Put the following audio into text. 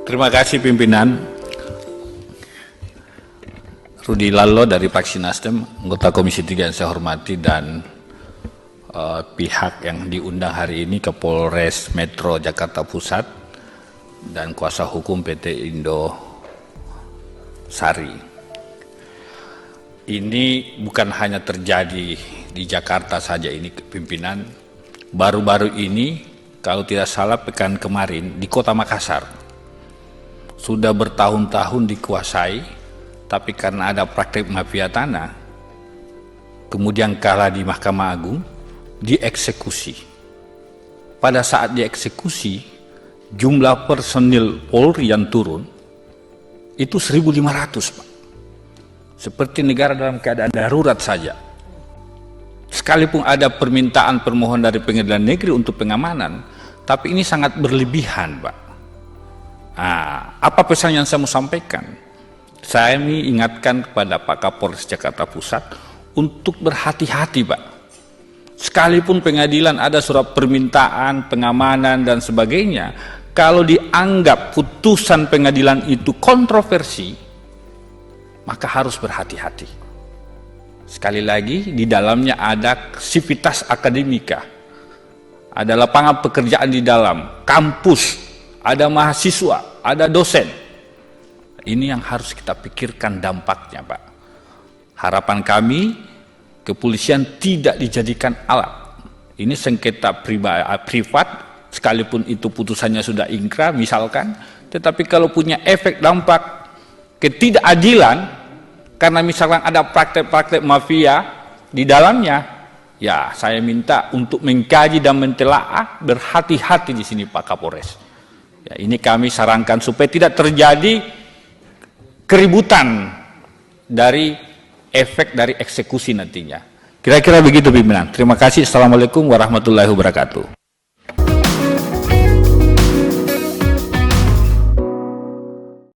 Terima kasih pimpinan. Rudi Lallo dari Fraksi Nasdem, anggota Komisi 3 yang saya hormati, dan pihak yang diundang hari ini, Kapolres Metro Jakarta Pusat dan kuasa hukum PT Indosari. Ini bukan hanya terjadi di Jakarta saja ini, pimpinan. Baru-baru ini, kalau tidak salah pekan kemarin, di Kota Makassar sudah bertahun-tahun dikuasai, tapi karena ada praktek mafia tanah, kemudian kalah di Mahkamah Agung, dieksekusi. Pada saat dieksekusi, jumlah personil Polri yang turun itu 1.500, Pak. Seperti negara dalam keadaan darurat saja. Sekalipun ada permintaan permohonan dari pengadilan negeri untuk pengamanan, tapi ini sangat berlebihan, Pak. Nah, apa pesan yang saya mau sampaikan? Saya ini ingatkan kepada Pak Kapolres Jakarta Pusat untuk berhati-hati, Pak. Sekalipun pengadilan ada surat permintaan, pengamanan, dan sebagainya, kalau dianggap putusan pengadilan itu kontroversi, maka harus berhati-hati. Sekali lagi, di dalamnya ada sivitas akademika, ada lapangan pekerjaan di dalam, kampus, ada mahasiswa, ada dosen. Ini yang harus kita pikirkan dampaknya, Pak. Harapan kami, kepolisian tidak dijadikan alat. Ini sengketa privat, sekalipun itu putusannya sudah ingkrah misalkan, tetapi kalau punya efek dampak ketidakadilan, karena misalkan ada praktek-praktek mafia di dalamnya, ya saya minta untuk mengkaji dan mentelaah, berhati-hati di sini Pak Kapolres. Ya, ini kami sarankan supaya tidak terjadi keributan dari efek dari eksekusi nantinya. Kira-kira begitu pimpinan. Terima kasih. Assalamualaikum warahmatullahi wabarakatuh.